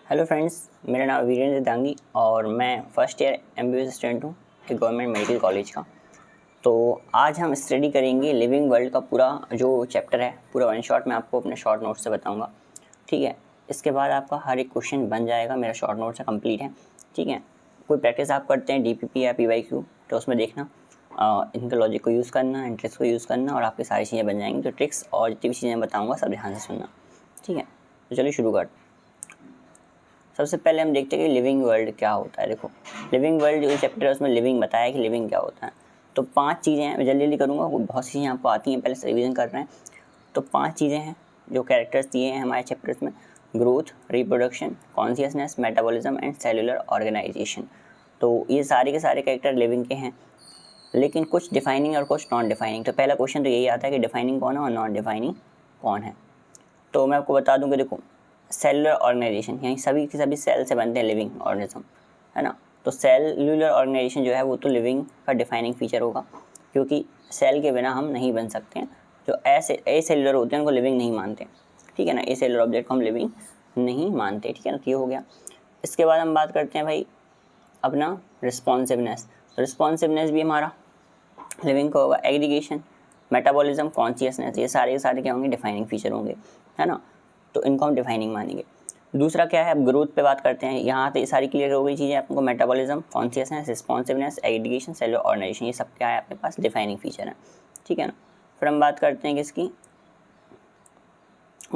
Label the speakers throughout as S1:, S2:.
S1: Hello friends, मेरा नाम वीरेंद्र दांगी और मैं फर्स्ट ईयर MBBS स्टूडेंट हूँ एक गवर्नमेंट मेडिकल कॉलेज का। तो आज हम स्टडी करेंगे लिविंग वर्ल्ड का पूरा जो चैप्टर है, पूरा वन शॉट में आपको अपने शॉर्ट नोट से बताऊंगा। ठीक है, इसके बाद आपका हर एक क्वेश्चन बन जाएगा, मेरा शॉर्ट नोट से कंप्लीट है। ठीक है, कोई प्रैक्टिस आप करते हैं DPP या PYQ तो उसमें देखना, इनका लॉजिक को यूज़ करना, इंटरेस्ट को यूज़ करना और आपकी सारी चीज़ें बन जाएंगी। तो ट्रिक्स और जितनी भी चीज़ें बताऊँगा सब ध्यान से सुनना। ठीक है, तो चलिए शुरू करते हैं। सबसे पहले हम देखते हैं कि लिविंग वर्ल्ड क्या होता है। देखो, लिविंग वर्ल्ड जो चैप्टर है उसमें लिविंग बताया है कि लिविंग क्या होता है। तो 5 चीज़ें हैं, मैं जल्दी जल्दी करूँगा, बहुत सी चीज़ें आपको आती हैं, पहले से रिवीजन कर रहे हैं। तो 5 चीज़ें हैं जो कैरेक्टर्स दिए हैं हमारे चैप्टर्स में: growth, reproduction, consciousness, metabolism and cellular organisation. तो ये सारे के सारे कैरेक्टर लिविंग के हैं, लेकिन कुछ डिफाइनिंग और कुछ नॉन डिफाइनिंग। तो पहला क्वेश्चन तो यही आता है कि डिफाइनिंग कौन है और नॉन डिफाइनिंग कौन है। तो मैं आपको बता दूं कि देखो, सेलुलर ऑर्गेनाइजेशन यानी सभी के सभी सेल से बनते हैं लिविंग ऑर्गेनिज्म, है ना। तो सेलुलर ऑर्गेनाइजेशन जो है वो तो लिविंग का डिफाइनिंग फीचर होगा, क्योंकि सेल के बिना हम नहीं बन सकते हैं। जो ऐसे ए सेलुलर होते हैं उनको लिविंग नहीं मानते, ठीक है ना। ए सेलुलर ऑब्जेक्ट को हम लिविंग नहीं मानते, ठीक है ना। तो ये हो गया। इसके बाद हम बात करते हैं भाई अपना रिस्पॉन्सिवनेस। रिस्पॉन्सिवनेस भी हमारा लिविंग का होगा। एग्रीगेशन, मेटाबॉलिज्म, कॉन्शियसनेस, ये सारे के सारे क्या होंगे, डिफाइनिंग फीचर होंगे, है ना। तो इनको हम डिफाइनिंग मानेंगे। दूसरा क्या है, अब ग्रोथ पे बात करते हैं। यहाँ पे सारी क्लियर हो गई चीज़ें आपको। Metabolism, consciousness, responsiveness, aggregation, cellular organisation, ये सब क्या है आपके पास, डिफाइनिंग फीचर है, ठीक है ना। फिर हम बात करते हैं किसकी,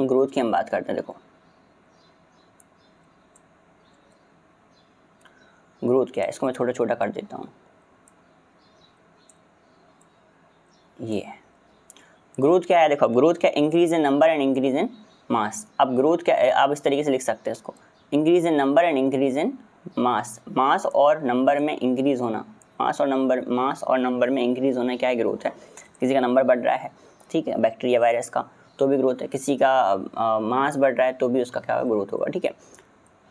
S1: ग्रोथ की हम बात करते हैं। देखो, ग्रोथ क्या है, इसको मैं छोटा छोटा कर देता हूँ। ये ग्रोथ क्या है, देखो ग्रोथ क्या, increase in number and increase in mass. अब ग्रोथ क्या है, आप इस तरीके से लिख सकते हैं इसको, increase in number and increase in mass. Mass और नंबर में इंक्रीज होना, मास और नंबर में इंक्रीज होना क्या है, ग्रोथ है। किसी का नंबर बढ़ रहा है, ठीक है, बैक्टीरिया वायरस का, तो भी ग्रोथ है। किसी का मास बढ़ रहा है तो भी उसका क्या होगा, ग्रोथ होगा, ठीक है।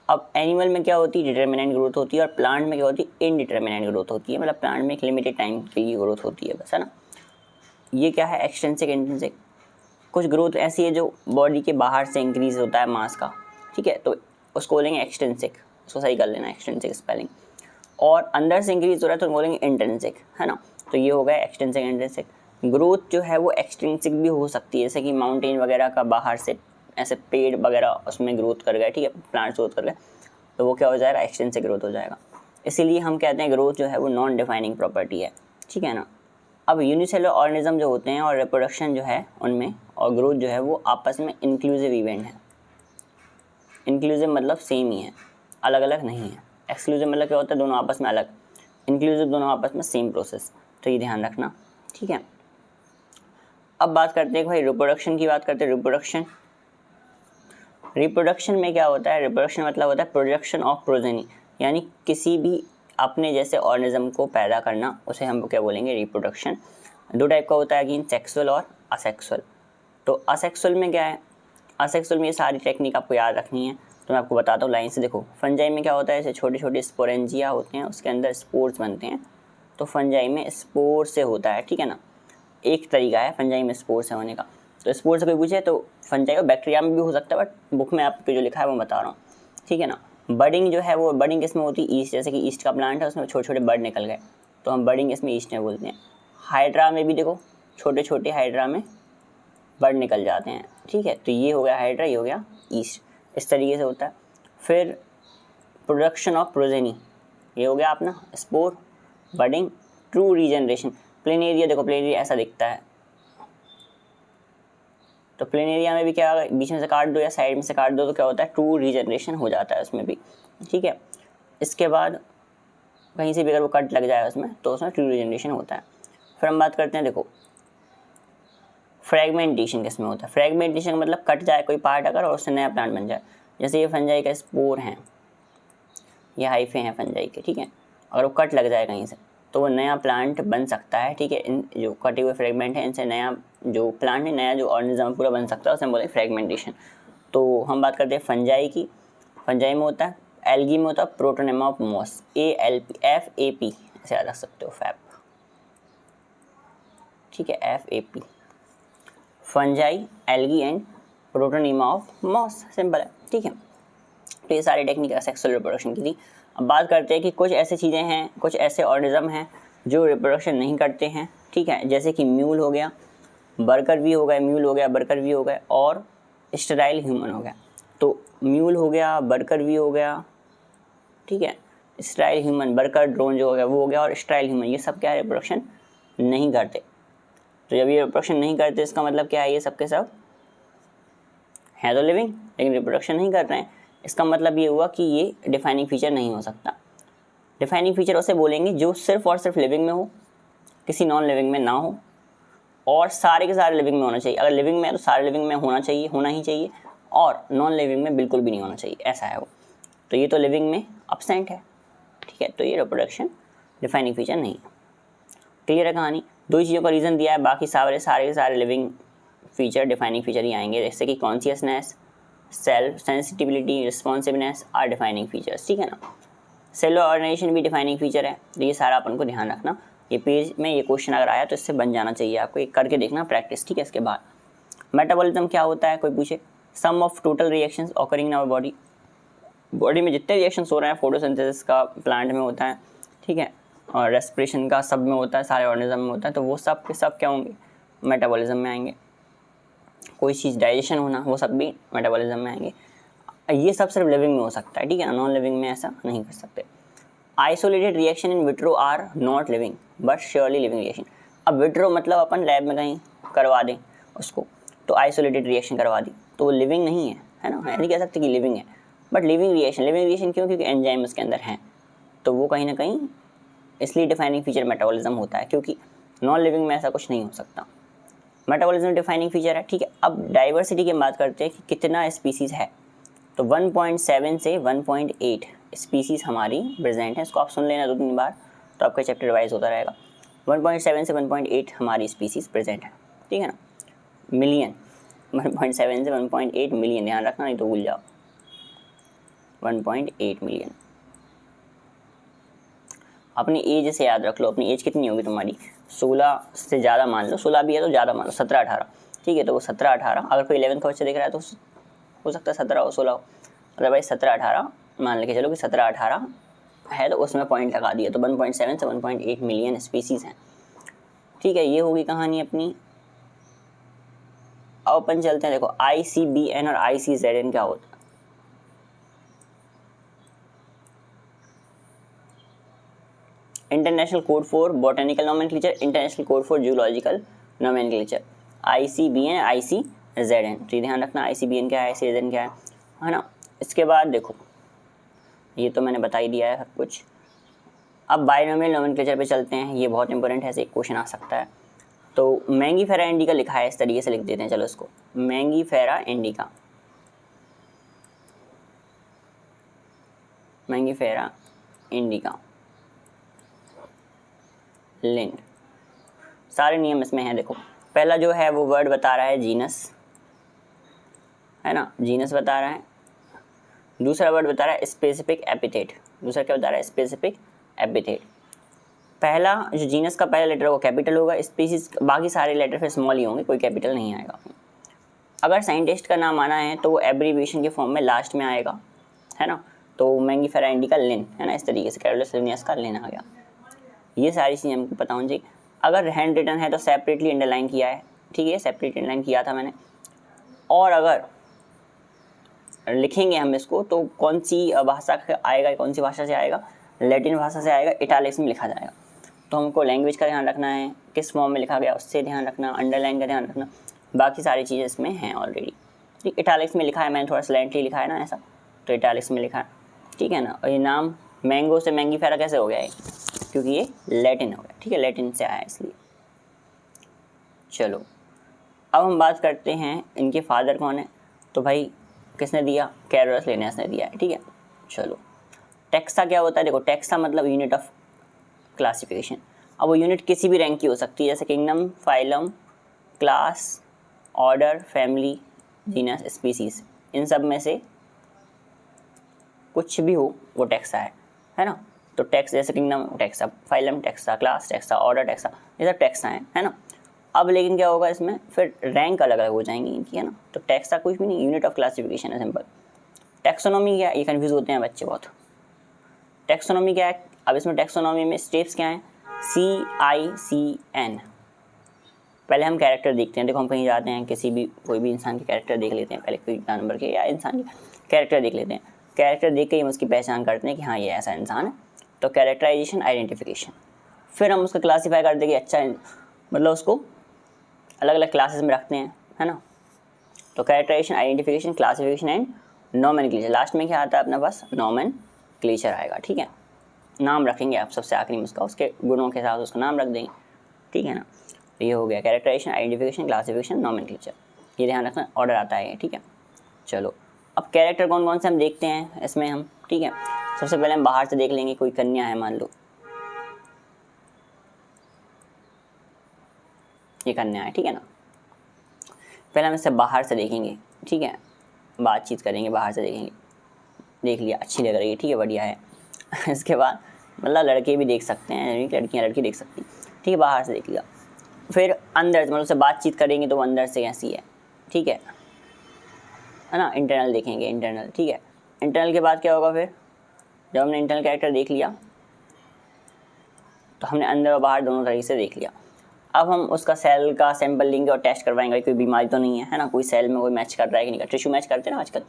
S1: अब एनिमल में क्या होती है, डिटर्मिनेंट ग्रोथ होती है, और प्लांट में क्या होती है, इनडिटर्मिनेंट ग्रोथ होती है। मतलब प्लांट में एक लिमिटेड टाइम के लिए ग्रोथ होती है बस, है ना। ये क्या है, एक्सटेंसिक, इंट्रिंसिक। कुछ ग्रोथ ऐसी है जो बॉडी के बाहर से इंक्रीज होता है मास का, ठीक है, तो उसको बोलेंगे एक्सटेंसिक। उसको सही कर लेना, एक्सटेंसिक स्पेलिंग। और अंदर से इंक्रीज हो रहा है तो बोलेंगे इंट्रिंसिक, है ना। तो ये हो गया एक्सटेंसिक, इंट्रिंसिक। ग्रोथ जो है वो एक्सट्रिंसिक भी हो सकती है, जैसे कि माउंटेन वगैरह का बाहर से ऐसे पेड़ वगैरह उसमें ग्रोथ कर गए, ठीक है, प्लांट्स ग्रोथ कर गए, तो वो क्या हो जाएगा, एक्सटेंसिक ग्रोथ हो जाएगा। इसीलिए हम कहते हैं ग्रोथ जो है वो नॉन डिफाइनिंग प्रॉपर्टी है, ठीक है ना। अब यूनिसेलुलर ऑर्गेनिज्म जो होते हैं और रिप्रोडक्शन जो है उनमें, और ग्रोथ जो है वो आपस में इंक्लूसिव इवेंट है। इंक्लूसिव मतलब सेम ही है, अलग अलग नहीं है। एक्सक्लूसिव मतलब क्या होता है, दोनों आपस में अलग। इंक्लूसिव दोनों आपस में सेम प्रोसेस, तो ये ध्यान रखना, ठीक है। अब बात करते हैं भाई रिप्रोडक्शन की, बात करते हैं रिप्रोडक्शन। रिप्रोडक्शन में क्या होता है, रिप्रोडक्शन मतलब होता है प्रोडक्शन ऑफ प्रोजेनी, यानी किसी भी अपने जैसे ऑर्गेनिज्म को पैदा करना, उसे हम क्या बोलेंगे, रिप्रोडक्शन। 2 टाइप का होता है कि सेक्सुअल और असेक्सुअल। तो असेक्सुअल में क्या है, असेक्सुअल में ये सारी टेक्निक आपको याद रखनी है, तो मैं आपको बताता हूँ लाइन से। देखो, फंजाई में क्या होता है, ऐसे छोटे छोटे स्पोरेंजिया होते हैं, उसके अंदर स्पोर्स बनते हैं। तो फंजाई में स्पोर से होता है, ठीक है ना। एक तरीका है फंजाई में स्पोर से होने का। तो स्पोर से कोई पूछे तो फंजाई और बैक्टीरिया में भी हो सकता है, बट बुक में आपको जो लिखा है वो बता रहा हूँ, ठीक है ना। बर्डिंग जो है वो, बर्डिंग किसमें होती है, ईस्ट। जैसे कि ईस्ट का प्लांट है, उसमें छोटे छोटे बर्ड निकल गए, तो हम बर्डिंग इसमें ईस्ट में बोलते हैं। हाइड्रा में भी देखो, छोटे छोटे हाइड्रा में बर्ड निकल जाते हैं, ठीक है। तो ये हो गया हाइड्रा, ये हो गया ईस्ट, इस तरीके से होता है। फिर प्रोडक्शन ऑफ प्रोजेनी, ये हो गया अपना स्पोर, बर्डिंग, ट्रू रीजनरेशन। प्लेनेरिया, देखो प्लेनेरिया ऐसा दिखता है, तो प्लेनेरिया में भी क्या, बीच में से काट दो या साइड में से काट दो तो क्या होता है, ट्रू रीजनरेशन हो जाता है उसमें भी, ठीक है। इसके बाद कहीं से भी अगर वो कट लग जाए उसमें तो उसमें ट्रू रीजनरेशन होता है। फिर हम बात करते हैं, देखो फ्रेगमेंटेशन किसमें होता है। फ्रेगमेंटेशन मतलब कट जाए कोई पार्ट अगर और उससे नया प्लांट बन जाए। जैसे ये फंजाई का स्पोर हैं, ये हाइफे हैं फंजाई के, ठीक है। अगर वो कट लग जाए कहीं से तो वो नया प्लांट बन सकता है, ठीक है। इन जो कटे हुए फ्रेगमेंट हैं इनसे नया जो प्लांट है, नया जो ऑर्गेनिज्म पूरा बन सकता है, उसे हम बोलते हैं फ्रेगमेंटेशन। तो हम बात करते हैं फंजाई की। फंजाई में होता है, एल्गी में होता है protonema of moss, ALP FAP ऐसे याद रख सकते हो, फैप, ठीक है, FAP। Fungi, algae and protonema of moss, simple है, ठीक है। तो ये सारी टेक्निक सेक्सुअल रिप्रोडक्शन की थी। अब बात करते हैं कि कुछ ऐसी चीज़ें हैं, कुछ ऐसे ऑर्गेनिज्म हैं जो रिप्रोडक्शन नहीं करते हैं, ठीक है, जैसे कि म्यूल हो गया, बर्कर भी हो गए, म्यूल हो गया, बर्कर भी हो गए, और स्टेराइल ह्यूमन हो गया। तो म्यूल हो गया, बर्कर भी हो गया, ठीक है, स्टेराइल ह्यूमन, बर्कर ड्रोन जो हो गया वो हो गया, और स्टेराइल ह्यूमन, ये सब क्या है, रिप्रोडक्शन नहीं करते। तो जब ये रिप्रोडक्शन नहीं करते इसका मतलब क्या है, ये सब के सब हैं तो लिविंग लेकिन रिप्रोडक्शन नहीं कर रहे हैं। इसका मतलब ये हुआ कि ये डिफाइनिंग फीचर नहीं हो सकता। डिफाइनिंग फीचर उसे बोलेंगे जो सिर्फ और सिर्फ लिविंग में हो, किसी नॉन लिविंग में ना हो, और सारे के सारे लिविंग में होना चाहिए। अगर लिविंग में है तो सारे लिविंग में होना चाहिए, होना ही चाहिए, और नॉन लिविंग में बिल्कुल भी नहीं होना चाहिए, ऐसा है वो। तो ये तो लिविंग में एब्सेंट है, ठीक है, तो ये रिप्रोडक्शन डिफाइनिंग फीचर नहीं है। क्लियर है कहानी। दो ही चीज़ों का रीज़न दिया है, बाकी सारे के सारे लिविंग फीचर डिफाइनिंग फीचर ही आएंगे, जैसे कि consciousness, self, sensitivity, responsiveness are defining features, ठीक है ना। सेलुलर ऑर्गेनाइजेशन भी डिफाइनिंग फीचर है, तो ये सारा अपन को ध्यान रखना। ये पेज में ये क्वेश्चन अगर आया तो इससे बन जाना चाहिए आपको, ये करके देखना प्रैक्टिस, ठीक है। इसके बाद मेटाबॉलिज्म क्या होता है, कोई पूछे, sum of total reactions occurring in our body, body में जितने रिएक्शंस हो रहे हैं, फोटोसिंथेसिस का प्लांट में होता है, ठीक है, और रेस्पिरेशन का सब में होता है, सारे ऑर्गेनिज्म में होता है, तो वो सब के सब क्या होंगे, मेटाबॉलिज्म में आएंगे। कोई चीज़ डाइजेशन होना, वो सब भी मेटाबॉलिज्म में आएंगे। ये सब सिर्फ लिविंग में हो सकता है, ठीक है ना, नॉन लिविंग में ऐसा नहीं कर सकते। Isolated reaction in vitro are not living but surely living reaction. अब विट्रो मतलब अपन लैब में कहीं करवा दें उसको, तो आइसोलेटेड रिएक्शन करवा दी तो वो लिविंग नहीं है ना, नहीं कह सकते कि लिविंग है, बट लिविंग रिएक्शन क्यों, क्योंकि एंजाइम उसके अंदर हैं, तो वो कहीं ना कहीं इसलिए डिफाइनिंग फीचर मेटाबॉलिज्म होता है, क्योंकि नॉन लिविंग में ऐसा कुछ नहीं हो सकता। मेटाबॉलिज्म डिफाइनिंग फीचर है, ठीक है। अब डाइवर्सिटी की बात करते हैं कि कितना स्पीसीज़ है, तो 1.7 से 1.8 स्पीसीज़ हमारी प्रेजेंट है। इसको आप सुन लेना 2-3 बार तो आपका चैप्टर रिवाइज होता रहेगा। 1.7 से 1.8 हमारी स्पीसीज़ प्रेजेंट है, ठीक है ना। मिलियन, 1.7 से 1.8 मिलियन, ध्यान रखना नहीं तो भूल जाओ, 1.8 मिलियन। अपनी एज से याद रख लो, अपनी एज कितनी होगी तुम्हारी, 16 से ज़्यादा मान लो, 16 भी है तो ज़्यादा मान लो, 17-18, ठीक है। तो वो 17-18, अगर कोई 11th का बच्चा देख रहा है तो हो सकता है 17 हो 16 हो, अदरवाइज 17-18 मान लेके चलो कि 17-18 है, तो उसमें पॉइंट लगा दिया, तो 1.7 से 1.8 मिलियन स्पीसीज़ हैं, ठीक है। ये होगी कहानी अपनी। अब अपन चलते हैं, देखो ICBN और ICZN क्या होता है। International code for botanical nomenclature, international code for zoological nomenclature, ICBN, ICZN, तो ध्यान रखना ICBN क्या है, ICZN क्या है ना। इसके बाद देखो, ये तो मैंने बता ही दिया है सब कुछ। अब बायनोमियल नोमेनक्लेचर पे चलते हैं, ये बहुत इंपॉर्टेंट है, ऐसे एक क्वेश्चन आ सकता है। तो मैंगीफेरा इंडिका लिखा है, इस तरीके से लिख देते हैं, चलो इसको, मैंगीफेरा इंडिका, मैंगीफेरा इंडिका, लिंड, सारे नियम इसमें हैं। देखो पहला जो है वो वर्ड बता रहा है जीनस, है ना, जीनस बता रहा है। दूसरा वर्ड बता रहा है स्पेसिफिक एपिथेट, दूसरा क्या बता रहा है, स्पेसिफिक एपिथेट। पहला जो जीनस का पहला लेटर वो कैपिटल होगा, स्पीसीज बाकी सारे लेटर फिर स्मॉल ही होंगे, कोई कैपिटल नहीं आएगा। अगर साइंटिस्ट का नाम आना है तो वो एब्रीविएशन के फॉर्म में लास्ट में आएगा, है ना। तो मैंगीफेरा इंडिका लिन, है ना, इस तरीके से कैरोलस लिनियस का लिन आ गया। ये सारी चीज़ें हमको पता होनी चाहिए। अगर हैंड रिटन है तो सेपरेटली अंडरलाइन किया है, ठीक है, सेपरेट अंडरलाइन किया था मैंने। और अगर लिखेंगे हम इसको तो कौन सी भाषा आएगा, कौन सी भाषा से आएगा, लैटिन भाषा से आएगा, इटालिक्स में लिखा जाएगा। तो हमको लैंग्वेज का ध्यान रखना है, किस फॉर्म में लिखा गया उससे ध्यान रखना, अंडरलाइन का ध्यान रखना, बाकी सारी चीज़ें इसमें हैं ऑलरेडी। ठीक, इटालिक्स में लिखा है, मैंने थोड़ा स्लैंटली लिखा है ना ऐसा, तो इटालिक्स में लिखा है, ठीक है ना। और ये नाम मैंगो से मैंगीफेरा कैसे हो गया है, क्योंकि ये लैटिन हो गया, ठीक है, लैटिन से आया इसलिए। चलो अब हम बात करते हैं इनके फादर कौन है। तो भाई किसने दिया, कैरोलस लिनियस ने दिया है, ठीक है। चलो टेक्सा क्या होता है, देखो टेक्सा मतलब यूनिट ऑफ क्लासिफिकेशन। अब वो यूनिट किसी भी रैंक की हो सकती है, जैसे kingdom, phylum, class, order, family, genus, species, इन सब में से कुछ भी हो वो टेक्सा है ना। तो टेक्स जैसे kingdom taxa, phylum taxa, class taxa, order taxa, ये सब टेक्सा है ना। अब लेकिन क्या होगा इसमें, फिर रैंक अलग अलग हो जाएंगी इनकी, है ना। तो टेक्सा कुछ भी नहीं, यूनिट ऑफ क्लासिफिकेशन है, सिंपल। टैक्सोनॉमी क्या है, ये कन्फ्यूज होते हैं बच्चे बहुत। टैक्सोनॉमी क्या है, अब इसमें टैक्सोनॉमी में स्टेप्स क्या हैं, CICN। पहले हम कैरेक्टर देखते हैं, देखो हम कहीं जाते हैं, किसी भी कोई भी इंसान के कैरेक्टर देख लेते हैं, पहले कोई जानवर के या इंसान के कैरेक्टर देख लेते हैं। कैरेक्टर देख के ही हम उसकी पहचान करते हैं कि हाँ ये ऐसा इंसान है, तो कैरेक्टराइजेशन, आइडेंटिफिकेशन। फिर हम उसको क्लासीफाई करते हैं कि अच्छा मतलब उसको अलग अलग क्लासेस में रखते हैं, है ना। तो characterisation, identification, classification and nomenclature. Last में क्या आता है अपने पास, नोमेनक्लेचर आएगा, ठीक है। नाम रखेंगे आप सबसे आखिरी में उसका, उसके गुणों के साथ उसका नाम रख देंगे, ठीक है ना। तो ये हो गया कैरेक्टराइजेशन, आइडेंटिफिकेशन, क्लासिफिकेशन, नोमेनक्लेचर, ये ध्यान रखना, ऑर्डर आता है, ठीक है। चलो अब कैरेक्टर कौन कौन से हम देखते हैं इसमें हम, ठीक है। सबसे पहले हम बाहर से देख लेंगे, कोई कन्या है मान लो, ये कन्या है, ठीक है ना। पहले हम इसे बाहर से देखेंगे, ठीक है, बातचीत करेंगे, बाहर से देखेंगे, देख लिया अच्छी लग रही है, ठीक है, बढ़िया है। इसके बाद मतलब लड़के भी देख सकते हैं, लड़कियाँ लड़की देख सकती, ठीक है, बाहर से देख लिया। फिर अंदर से मतलब उससे बातचीत करेंगे तो वो अंदर से कैसी है, ठीक है ना। इंटरनल देखेंगे, इंटरनल, ठीक है। इंटरनल के बाद क्या होगा, फिर जब हमने इंटरनल कैरेक्टर देख लिया तो हमने अंदर और बाहर दोनों तरीके से देख लिया। अब हम उसका सेल का सैंपल लेंगे और टेस्ट करवाएंगे, कोई बीमारी तो नहीं है ना, कोई सेल में कोई मैच कर रहा है कि नहीं कर, टिश्यू मैच करते हैं ना आजकल,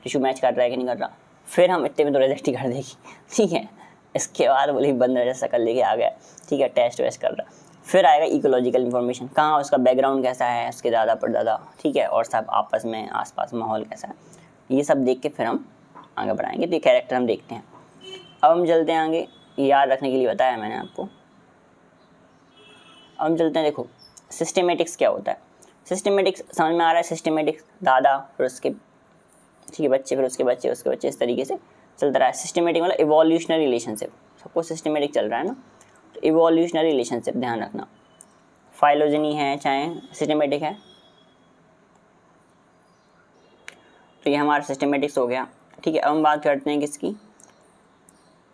S1: टिश्यू मैच कर रहा है कि नहीं कर रहा। फिर हम इतने में तो रिजेक्ट ही कर देगी, ठीक है। इसके बाद बोली बंदर जैसा कर लेके आ गया, ठीक है, टेस्ट वेस्ट कर रहा। फिर आएगा इकोलॉजिकल इन्फॉर्मेशन, कहाँ उसका बैकग्राउंड कैसा है, उसके दादा परदादा, ठीक है, और सब आपस में आसपास माहौल कैसा है, ये सब देख के फिर हम आगे बढ़ाएंगे। तो ये कैरेक्टर हम देखते हैं। अब हम चलते हैं आगे, याद रखने के लिए बताया मैंने आपको। अब हम चलते हैं, देखो सिस्टेमेटिक्स क्या होता है। सिस्टेमेटिक्स समझ में आ रहा है, सिस्टेमेटिक्स दादा फिर उसके, ठीक है, बच्चे फिर उसके बच्चे उसके बच्चे, इस तरीके से चलता रहा है। सिस्टेमेटिक मतलब इवोल्यूशनरी रिलेशनशिप, सबको सिस्टेमेटिक चल रहा है ना, तो इवोल्यूशनरी रिलेशनशिप ध्यान रखना। फाइलोजेनी है चाहे सिस्टेमेटिक है, तो ये हमारा सिस्टेमेटिक्स हो गया, ठीक है। अब हम बात करते हैं किसकी,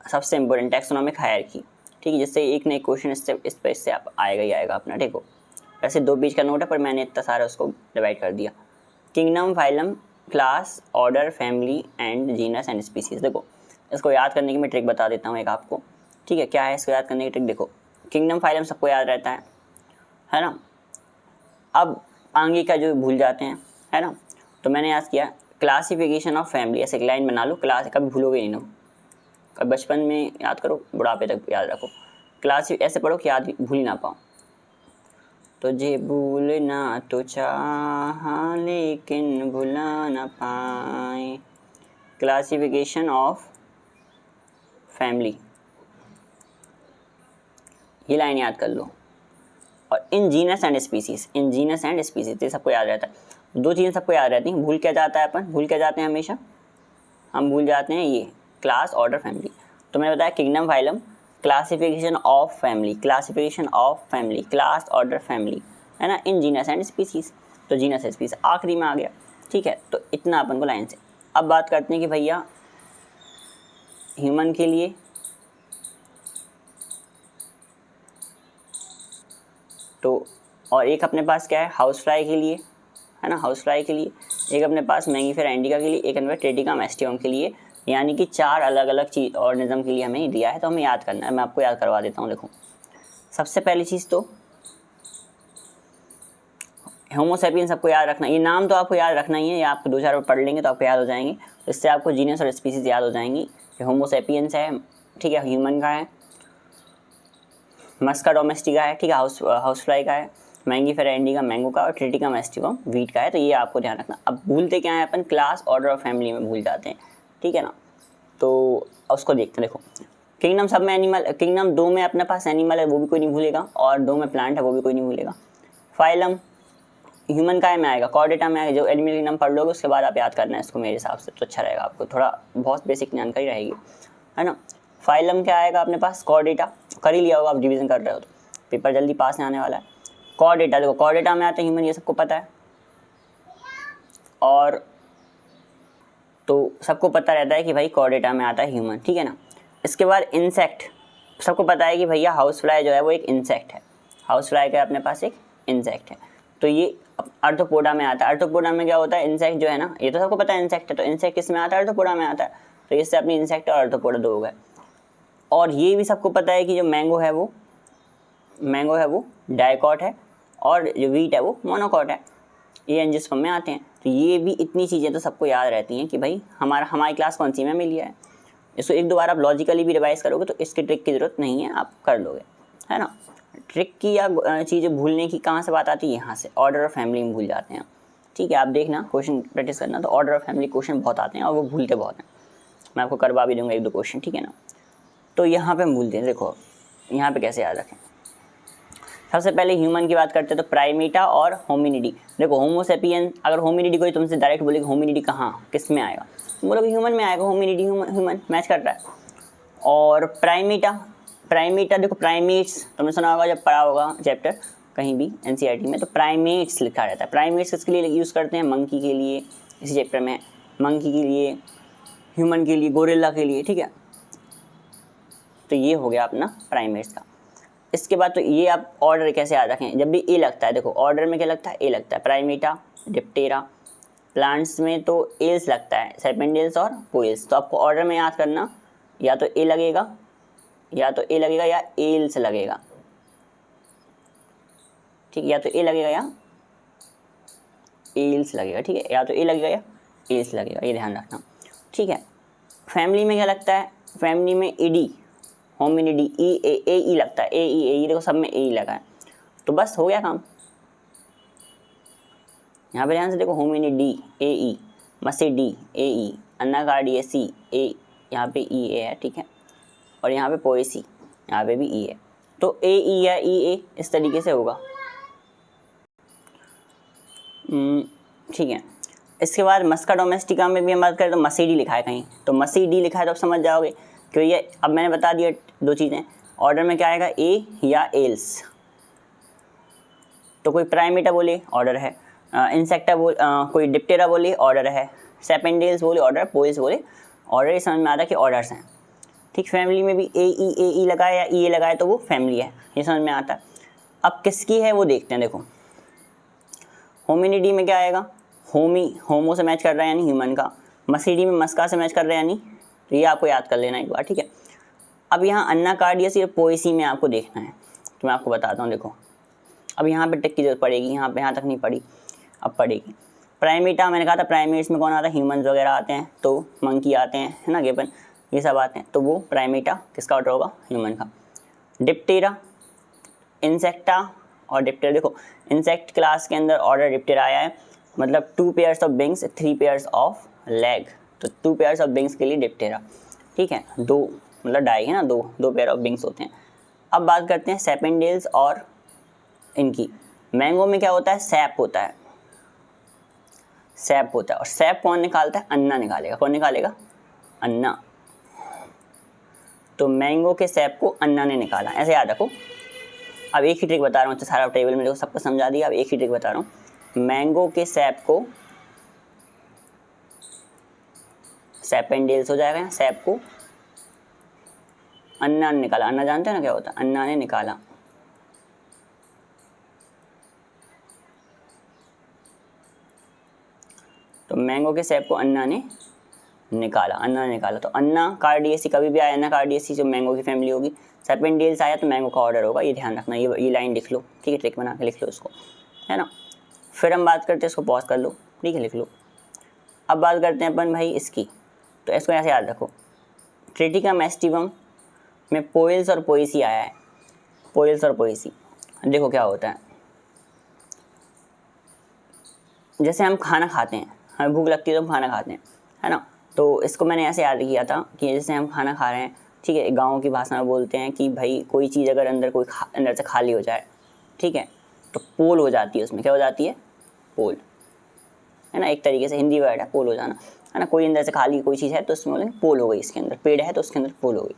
S1: सबसे इम्पोर्टेंट टैक्सोनॉमिक हायरार्की, ठीक है, जिससे एक ना एक क्वेश्चन इससे आप आएगा ही आएगा अपना। देखो वैसे 2 पेज का नोट है पर मैंने इतना सारा उसको डिवाइड कर दिया। Kingdom, phylum, class, order, family and genus and species. देखो इसको याद करने की मैं ट्रिक बता देता हूँ एक आपको, ठीक है। क्या है इसको याद करने की ट्रिक, देखो किंगडम फाइलम सबको याद रहता है ना। अब आगे का जो भूल जाते हैं, है ना। तो मैंने याद किया क्लासिफिकेशन ऑफ फैमिली, ऐसे एक लाइन बना लो, क्लास कभी भूलोगे नहीं ना, कभी बचपन में याद करो, बुढ़ापे तक याद रखो। क्लास ऐसे पढ़ो कि याद भूल ही ना पाओ। तुझे भूलना तो चाहा लेकिन भुला ना पाए, क्लासिफिकेशन ऑफ फैमिली, ये लाइन याद कर लो। और इन जीनस एंड स्पीसीज, इन जीनस एंड स्पीसीज, ये सबको याद रहता है। 2 चीज़ें सबको याद रहती हैं, भूल क्या जाता है अपन, भूल क्या जाते हैं हमेशा, हम भूल जाते हैं ये क्लास, ऑर्डर, फैमिली। तो मैंने बताया kingdom, phylum, classification of family, classification of family, class, order, family, है ना, इन जीनस एंड स्पीसीज। तो जीनस स्पीसीज आखिरी में आ गया, ठीक है। तो इतना अपन को लाइन से। अब बात करते हैं कि भैया ह्यूमन के लिए, तो और एक अपने पास क्या है हाउस फ्लाई के लिए, है ना, हाउस फ्लाई के लिए, एक अपने पास मैंगीफेरा इंडिका के लिए, एक अपने पास ट्रेटिका मैस्टियम के लिए, यानी कि 4 अलग अलग चीज़ ऑर्गेनिज्म के लिए हमें दिया है। तो हमें याद करना है, मैं आपको याद करवा देता हूँ। देखो सबसे पहली चीज़ तो होमो सैपियंस सबको याद रखना, ये नाम तो आपको याद रखना ही है, ये आपको 2-4 बार पढ़ लेंगे तो आपको याद हो जाएंगे। तो इससे आपको जीनस और स्पीसीज याद हो जाएंगी कि होमो सैपियंस है, ठीक है, ह्यूमन का है, मस्का डोमेस्टिका है, ठीक है, हाउस फ्लाई का है, मैंगीफेरा इंडिका मैंगो का, और ट्रेटिका मैस्टिकम वीट का है। तो ये आपको ध्यान रखना। अब भूलते क्या है अपन, क्लास, ऑर्डर और फैमिली में भूल जाते हैं, ठीक है ना। तो उसको देखते हैं। देखो किंगडम सब में एनिमल, किंगडम 2 में अपने पास एनिमल है वो भी कोई नहीं भूलेगा, और 2 में प्लांट है वो भी कोई नहीं भूलेगा। फाइलम ह्यूमन का में आएगा, कॉर्डेटा में आएगा। जो एनिमल किंगडम पढ़ लोगे उसके बाद आप याद करना है इसको, मेरे हिसाब से तो अच्छा रहेगा, आपको थोड़ा बहुत बेसिक जानकारी रहेगी, है ना। फाइलम क्या आएगा अपने पास, कॉर्डेटा, कर ही लिया होगा आप, डिवीजन कर रहे हो तो पेपर जल्दी पास नहीं आने वाला है। कॉर्डेटा, देखो कॉर्डेटा में आता है ह्यूमन, ये सबको पता है, और तो सबको पता रहता है कि भाई कॉर्डेटा में आता है ह्यूमन, ठीक है ना। इसके बाद इंसेक्ट, सबको पता है कि भैया हाउस फ्लाई जो है वो एक इंसेक्ट है, हाउस फ्लाई का अपने पास एक इंसेक्ट है। तो ये अब आर्थ्रोपोडा में आता है। आर्थ्रोपोडा में क्या होता है, इंसेक्ट जो है ना, ये तो सबको पता है इंसेक्ट है, तो इंसेक्ट किस में आता है, आर्थ्रोपोडा में आता है। तो इससे अपनी इंसेक्ट और आर्थ्रोपोडा दो हो गए। और ये भी सबको पता है कि जो मैंगो है वो डाइकॉट है और जो वीट है वो मोनोकॉट है। ये एंजियोस्पर्म में आते हैं। तो ये भी इतनी चीज़ें तो सबको याद रहती हैं कि भाई हमारी क्लास कौन सी में मिली है। इसको एक दो बार आप लॉजिकली भी रिवाइज करोगे तो इसकी ट्रिक की ज़रूरत नहीं है, आप कर लोगे, है ना। ट्रिक की या चीज़ें भूलने की कहाँ से बात आती है, यहाँ से ऑर्डर ऑफ फैमिली में भूल जाते हैं। ठीक है, आप देखना क्वेश्चन प्रैक्टिस करना, तो ऑर्डर ऑफ फैमिली क्वेश्चन बहुत आते हैं और वो भूलते बहुत हैं। मैं आपको करवा भी दूंगा एक दो क्वेश्चन, ठीक है ना। तो यहाँ पे हम भूलते हैं, देखो यहाँ पे कैसे याद रखें। सबसे पहले ह्यूमन की बात करते हैं तो प्राइमेटा और होमिनिडी। देखो होमोसेपियन, अगर होमिनिडी कोई तुमसे डायरेक्ट बोलेगा होमिनिडी कहाँ किस में आएगा, तो बोलोगे ह्यूमन में आएगा, होमिनिडी ह्यूमन मैच कर रहा है। और प्राइमेटा देखो प्राइमेट्स तुमने सुना होगा जब पढ़ा होगा चैप्टर कहीं भी एनसीईआरटी में, तो प्राइमेट्स लिखा रहता है। प्राइमेट्स किसके लिए यूज़ करते हैं, मंकी के लिए, इसी चैप्टर में मंकी के लिए, ह्यूमन के लिए, गोरिल्ला के लिए, ठीक है। तो ये हो गया अपना प्राइमेट्स का। इसके बाद तो ये आप ऑर्डर कैसे याद रखें, जब भी ए लगता है, देखो ऑर्डर में क्या लगता है, ए लगता है, प्राइमेटा, डिप्टेरा। प्लांट्स में तो एल्स लगता है, सेपेंडियल्स और पोइल्स। तो आपको ऑर्डर में याद करना, या तो ए लगेगा या एल्स लगेगा, ठीक है, या तो ए लगेगा या एल्स लगेगा, ठीक है, या तो ए लगेगा या एल्स लगेगा, ये ध्यान रखना, ठीक है। फैमिली में क्या लगता है, फैमिली में ईडी, होमिनिडी, ई लगता है, ए देखो सब में ए लगा है, तो बस हो गया काम। यहाँ पे ध्यान से देखो, होमिनिडी ए, मसिडी ए, अन्नाकार्डियसी ए, यहाँ पे ई ए है, ठीक है, और यहाँ पे पोएसी, यहाँ पे भी ई है, तो ए ई या ई ए इस तरीके से होगा, ठीक है। इसके बाद मस्का डोमेस्टिका में भी हम बात करें तो मसीडी लिखा है कहीं, तो मसीडी लिखा है तो आप समझ जाओगे कि ये अब मैंने बता दिया दो चीज़ें। ऑर्डर में क्या आएगा, ए या एल्स। तो कोई प्राइमेटा बोले ऑर्डर है, इंसेक्टा कोई डिप्टेरा बोले ऑर्डर है, सेपेंडियल्स बोले ऑर्डर, पोइल्स बोले ऑर्डर। ये समझ में आता है कि ऑर्डर्स हैं, ठीक। फैमिली में भी ए ई लगाए या ई ए लगाए तो वो फैमिली है, ये समझ में आता है। अब किसकी है वो देखते हैं, देखो होमिनिडी में क्या आएगा, होमो से मैच कर रहा है यानी ह्यूमन का, मसीडी में मस्का से मैच कर रहा है यानी, तो ये आपको याद कर लेना एक बार, ठीक है। अब यहाँ अन्नाकार्डियस या पोएसी में आपको देखना है, तो मैं आपको बताता हूँ। देखो अब यहाँ पे टिक की जरूरत पड़ेगी, यहाँ तक नहीं पड़ी, अब पड़ेगी। प्राइमेटा मैंने कहा था, प्राइमेट्स में कौन आता है, ह्यूमंस वगैरह आते हैं, तो मंकी आते हैं, है ना, गेपन, ये सब आते हैं, तो वो प्राइमेटा किसका ऑर्डर होगा, ह्यूमन का। डिप्टेरा, इंसेक्टा और डिप्टेरा, देखो इंसेक्ट क्लास के अंदर ऑर्डर डिप्टेरा आया है, मतलब 2 pairs of wings 3 pairs of leg, तो 2 पेयर्स ऑफ विंग्स के लिए डिप्टेरा, ठीक है, दो मतलब डाई है ना, दो पेयर ऑफ विंग्स होते हैं। अब बात करते हैं सेपेंडियल्स और इनकी। मैंगो में क्या होता है, सैप होता है, और सैप कौन निकालता है, अन्ना निकालेगा। कौन निकालेगा, अन्ना। तो मैंगो के सैप को अन्ना ने निकाला, ऐसे याद रखो। अब एक ही ट्रिक बता रहा हूँ, सारा टेबल में देखो सबको समझा दिया, अब एक ही ट्रिक बता रहा हूँ। मैंगो के सैप को सेपेंडियल्स हो जाएगा, सैप को अन्ना ने निकाला। अन्ना जानते हैं ना क्या होता है, अन्ना ने निकाला। तो मैंगो के सैप को अन्ना ने निकाला, तो अन्ना कार्डियसी कभी भी आया, अन्ना कार्डियसी जो मैंगो की फैमिली होगी, सेपेंडियल्स आया तो मैंगो का ऑर्डर होगा, ये ध्यान रखना, ये लाइन लिख लो, ठीक है, ट्रिक बना के लिख लो इसको, है ना। फिर हम बात करते हैं, इसको पॉज कर लो, ठीक है, लिख लो। अब बात करते हैं अपन भाई इसकी, तो इसको ऐसे याद रखो, ट्रिटिकम एस्टिवम में पोइल्स और पोएसी आया है, पोइल्स और पोएसी। देखो क्या होता है, जैसे हम खाना खाते हैं, हमें भूख लगती है तो हम खाना खाते हैं, है ना, तो इसको मैंने ऐसे याद किया था कि जैसे हम खाना खा रहे हैं, ठीक है, गाँव की भाषा में बोलते हैं कि भाई कोई चीज़ अगर अंदर से खाली हो जाए, ठीक है, तो पोल हो जाती है, उसमें क्या हो जाती है, पोल, है ना, एक तरीके से हिंदी वर्ड है पोल हो जाना, है ना। कोई अंदर से खाली कोई चीज़ है तो उसमें बोलेंगे पोल हो गई, इसके अंदर पेड़ है तो उसके अंदर पोल हो गई,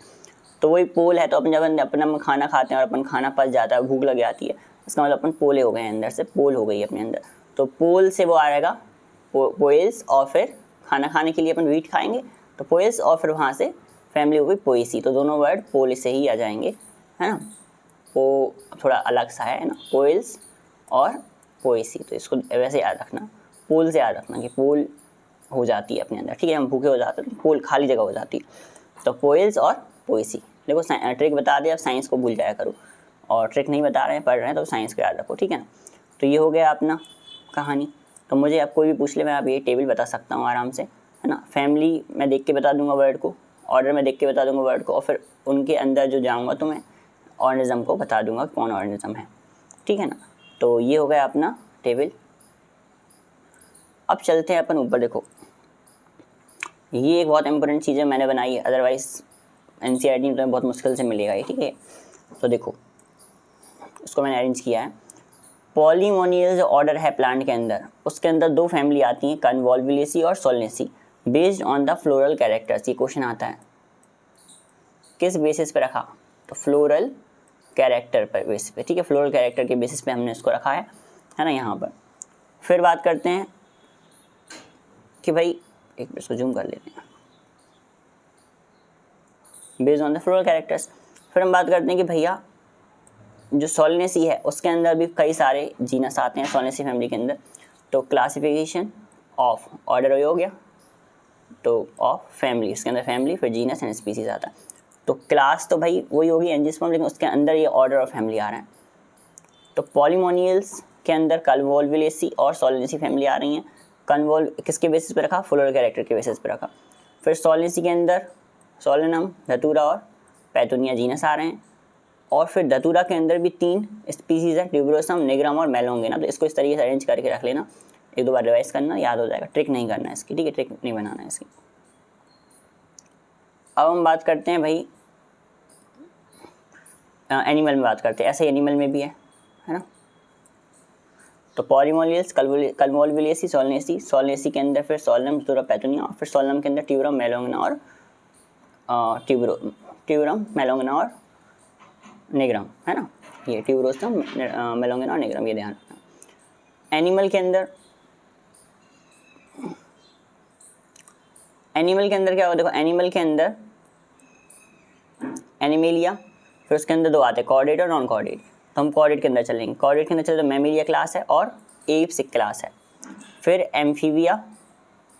S1: तो वही पोल है। तो अपन जब अपना खाना खाते हैं और अपन खाना पच जाता है, भूख लग जाती है, इसका मतलब अपन पोले हो गए हैं, अंदर से पोल हो गई अपने अंदर, तो पोल से वो आएगा पोइल्स, और फिर खाना खाने के लिए अपन वीट खाएंगे तो पोइल्स, और फिर वहाँ से फैमिली हो गई पोएसी, तो दोनों वर्ड पोल से ही आ जाएंगे, है ना। वो थोड़ा अलग सा है ना, पोइल्स और पोएसी, तो इसको वैसे याद रखना, पोल से याद रखना कि पोल हो जाती है अपने अंदर, ठीक है, हम भूखे हो जाते हैं तो पोल खाली जगह हो जाती है। तो पोएल्स और पोएसी। देखो ट्रिक बता दिया, अब साइंस को भूल जाया करो, और ट्रिक नहीं बता रहे हैं, पढ़ रहे हैं तो साइंस को याद रखो, ठीक है ना। तो ये हो गया अपना कहानी। तो मुझे अब कोई भी पूछ ले, मैं आप ये टेबल बता सकता हूँ आराम से, है ना। फैमिली मैं देख के बता दूंगा वर्ड को, ऑर्डर में देख के बता दूंगा वर्ड को, और फिर उनके अंदर जो जाऊँगा तो मैं ऑर्गेनिज्म को बता दूंगा कौन ऑर्गेनिज्म है, ठीक है ना। तो ये हो गया अपना टेबल। अब चलते हैं अपन ऊपर। देखो ये एक बहुत इंपॉर्टेंट चीज़ है, मैंने बनाई है, अदरवाइज एनसीईआरटी में तो बहुत मुश्किल से मिलेगा ये, ठीक है। तो देखो इसको मैंने अरेंज किया है। पॉलीमोनियल जो ऑर्डर है प्लांट के अंदर, उसके अंदर दो फैमिली आती हैं, कन्वोल्वुलेसी और Solanaceae, based on the floral characters. ये क्वेश्चन आता है किस बेसिस पे रखा, तो फ्लोरल कैरेक्टर पर बेसिस पे, ठीक है, फ्लोरल कैरेक्टर के बेसिस पे हमने इसको रखा है ना यहाँ पर। फिर बात करते हैं कि भाई एक मिनट इसको जूम कर लेते हैं, based on the floral characters. फिर हम बात करते हैं कि भैया जो सोलनेसी है उसके अंदर भी कई सारे जीनस आते हैं सोलनेसी फैमिली के अंदर। तो क्लासिफिकेशन ऑफ ऑर्डर हो गया, तो ऑफ फैमिली, इसके अंदर फैमिली, फिर जीनस एंड स्पीसीज आता है। तो क्लास तो भाई वही होगी एंजियोस्पर्म, लेकिन उसके अंदर ये ऑर्डर और फैमिली आ रहा है। तो पॉलीमोनियल्स के अंदर कन्वोल्वुलेसी और सोलनेसी फैमिली आ रही हैं। कन्वोल्व किसके बेसिस पे रखा, फ्लोरल कैरेक्टर के बेसिस पे रखा। फिर सोलनेसी के अंदर सोलेनम, धतूरा और पैथोनिया जीनस आ रहे हैं। और फिर धतूरा के अंदर भी 3 स्पीसीज है, ट्यूबरोसम, निग्राम और मेलोंगिना। तो इसको इस तरीके से अरेंज करके रख लेना, एक दो बार रिवाइज करना, याद हो जाएगा। ट्रिक नहीं करना है इसकी, ठीक है, ट्रिक नहीं बनाना है इसकी। अब हम बात करते हैं भाई एनिमल में बात करते हैं, ऐसे एनिमल में भी है ना। तो पॉलीमोनियल्स, कन्वोल्वुलेसी, सोलनेसी, सोलनेसी के अंदर फिर सोलनम, धतूरा, पैथोनिया, और फिर सोलनम के अंदर ट्यूबरम, मेलोंगिना और ट्यूबरम, मेलोंगिना और निग्राम, है ना। ये ट्यूबरोसम, मेलोंगिना और निग्राम, ये ध्यान रखना। एनिमल के अंदर क्या होगा, देखो एनिमल के अंदर एनिमेलिया, फिर उसके अंदर 2 आते हैं, कॉर्डेट और नॉन कॉर्डेट। तो हम कॉर्डेट के अंदर चलेंगे। कॉर्डेट के अंदर चले तो मैमेलिया क्लास है और एप्स एक क्लास है। फिर एम्फीबिया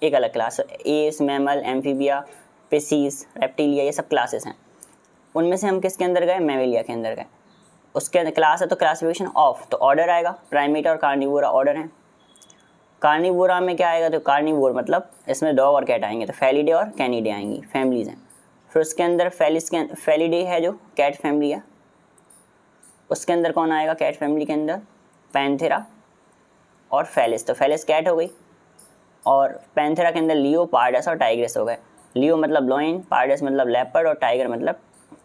S1: एक अलग क्लास है, एप्स, मैमल, एम्फीबिया, पेसीज, रेप्टिलिया, ये सब क्लासेस हैं। उनमें से हम किसके अंदर गए, मैमेलिया के अंदर गए। उसके अंदर क्लास है तो क्लासिफिकेशन ऑफ, तो ऑर्डर आएगा, प्राइमेटा और कार्निवोरा ऑर्डर है। कार्निवोरा में क्या आएगा, तो कार्निवोर मतलब इसमें डॉग और कैट आएंगे, तो फेलिडे और कैनिडे आएंगी, फैमिलीज हैं। फिर उसके अंदर फेलिडे है जो कैट फैमिली है, उसके अंदर कौन आएगा, कैट फैमिली के अंदर पैंथेरा और फेलिस, तो फेलिस कैट हो गई। और पैंथेरा के अंदर लियो, पार्डस और टाइग्रेस हो गए। लियो मतलब लॉयन, पार्डस मतलब लेपर्ड, और टाइगर मतलब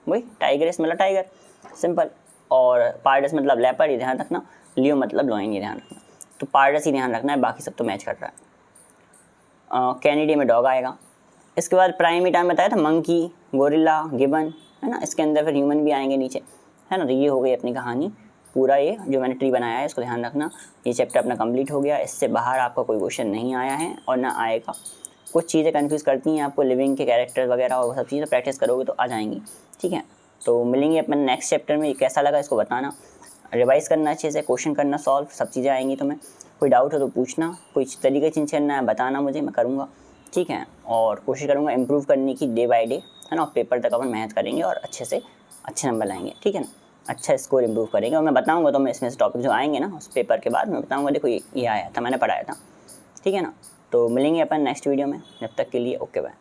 S1: वही टाइग्रेस मतलब टाइगर, सिंपल। और पार्डस मतलब लेपर्ड, ये ध्यान रखना। लियो मतलब लॉयन, ये ध्यान रखना। तो पार्डस ही ध्यान रखना है, बाकी सब तो मैच कर रहा है। कैनिडे में डॉग आएगा। इसके बाद प्राइमेटा में बताया था मंकी, गोरिल्ला, गिबन, है ना। इसके अंदर फिर ह्यूमन भी आएंगे नीचे, है ना। तो ये हो गई अपनी कहानी पूरा, ये जो मैंने ट्री बनाया है इसको ध्यान रखना। ये चैप्टर अपना कंप्लीट हो गया, इससे बाहर आपका कोई क्वेश्चन नहीं आया है और ना आएगा। कुछ चीज़ें कंफ्यूज करती हैं आपको, लिविंग के कैरेक्टर वगैरह और वो सब चीज़ें प्रैक्टिस करोगे तो आ जाएंगी, ठीक है। तो मिलेंगे अपन नेक्स्ट चैप्टर में। कैसा लगा इसको बताना, रिवाइज करना अच्छे से, क्वेश्चन करना सॉल्व, सब चीज़ें आएंगी तुम्हें। कोई डाउट हो तो पूछना, कोई तरीके चेंज करना है बताना मुझे, मैं करूँगा, ठीक है। और कोशिश करूँगा इम्प्रूव करने की डे बाय डे, है ना। पेपर तक अपन मेहनत करेंगे और अच्छे से अच्छे नंबर लाएंगे, ठीक है ना। अच्छा स्कोर इम्प्रूव करेंगे और मैं बताऊँगा तो मैं इसमें से टॉपिक जो आएंगे ना उस पेपर के बाद मैं बताऊँगा, देखो ये आया था, मैंने पढ़ाया था, ठीक है ना। तो मिलेंगे अपन नेक्स्ट वीडियो में, जब तक के लिए ओके बाय।